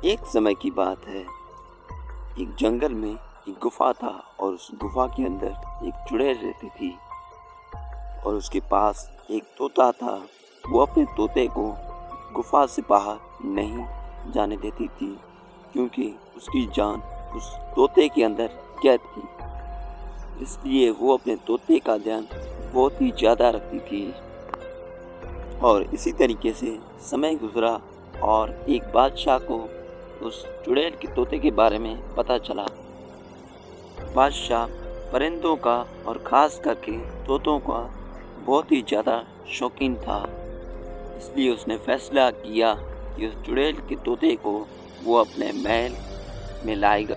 एक समय की बात है। एक जंगल में एक गुफा था और उस गुफा के अंदर एक चुड़ैल रहती थी और उसके पास एक तोता था। वो अपने तोते को गुफा से बाहर नहीं जाने देती थी क्योंकि उसकी जान उस तोते के अंदर कैद थी। इसलिए वो अपने तोते का ध्यान बहुत ही ज़्यादा रखती थी। और इसी तरीके से समय गुजरा और एक बादशाह को उस चुड़ैल के तोते के बारे में पता चला। बादशाह परिंदों का और ख़ास करके तोतों का बहुत ही ज़्यादा शौकीन था। इसलिए उसने फैसला किया कि उस चुड़ैल के तोते को वो अपने महल में लाएगा।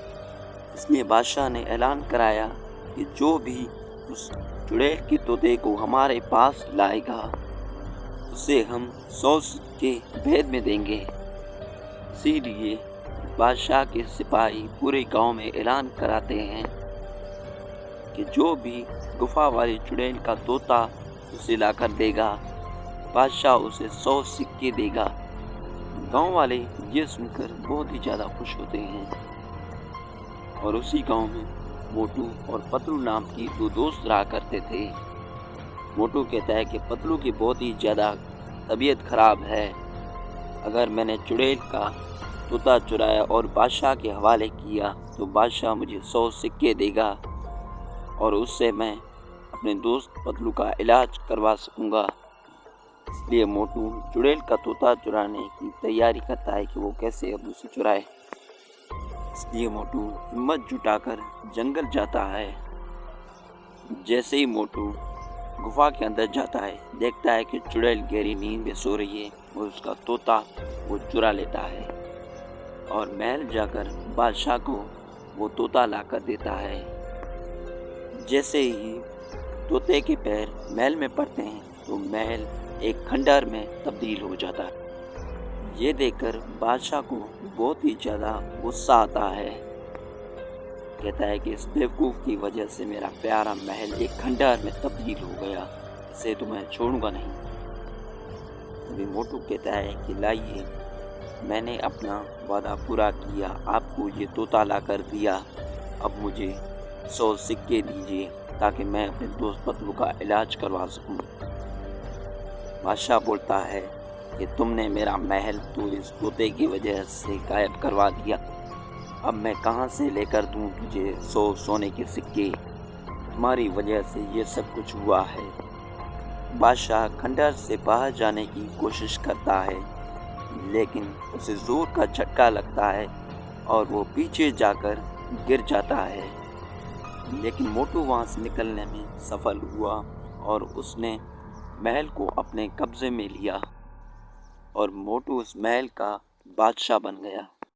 इसलिए बादशाह ने ऐलान कराया कि जो भी उस चुड़ैल के तोते को हमारे पास लाएगा उसे हम 100 सिक्के भेद में देंगे। इसीलिए बादशाह के सिपाही पूरे गांव में ऐलान कराते हैं कि जो भी गुफा वाली चुड़ैल का तोता उसे लाकर देगा, बादशाह उसे 100 सिक्के देगा। गांव वाले ये सुनकर बहुत ही ज़्यादा खुश होते हैं। और उसी गांव में मोटू और पतलू नाम की दो दोस्त रहा करते थे। मोटू कहता है कि पतलू की बहुत ही ज़्यादा तबीयत खराब है। अगर मैंने चुड़ैल का तोता चुराया और बादशाह के हवाले किया तो बादशाह मुझे 100 सिक्के देगा और उससे मैं अपने दोस्त पतलू का इलाज करवा सकूंगा। इसलिए मोटू चुड़ैल का तोता चुराने की तैयारी करता है कि वो कैसे अब उसे चुराए। इसलिए मोटू हिम्मत जुटाकर जंगल जाता है। जैसे ही मोटू गुफा के अंदर जाता है, देखता है कि चुड़ैल गहरी नींद में सो रही है और उसका तोता वो चुरा लेता है और महल जाकर बादशाह को वो तोता लाकर देता है। जैसे ही तोते के पैर महल में पड़ते हैं तो महल एक खंडहर में तब्दील हो जाता है। ये देखकर बादशाह को बहुत ही ज़्यादा गुस्सा आता है। कहता है कि इस बेवकूफ़ की वजह से मेरा प्यारा महल एक खंडहर में तब्दील हो गया, इसे तो मैं छोड़ूंगा नहीं। तभी मोटू कहता है कि लाइए, मैंने अपना वादा पूरा किया, आपको ये तोता ला कर दिया, अब मुझे 100 सिक्के दीजिए ताकि मैं अपने दोस्त पतलू का इलाज करवा सकूं। बादशाह बोलता है कि तुमने मेरा महल तो इस तोते की वजह से गायब करवा दिया, अब मैं कहाँ से लेकर दूँ तुझे 100 सोने के सिक्के? तुम्हारी वजह से ये सब कुछ हुआ है। बादशाह खंडहर से बाहर जाने की कोशिश करता है लेकिन उसे जोर का झटका लगता है और वो पीछे जाकर गिर जाता है। लेकिन मोटू वहाँ से निकलने में सफल हुआ और उसने महल को अपने कब्जे में लिया और मोटू उस महल का बादशाह बन गया।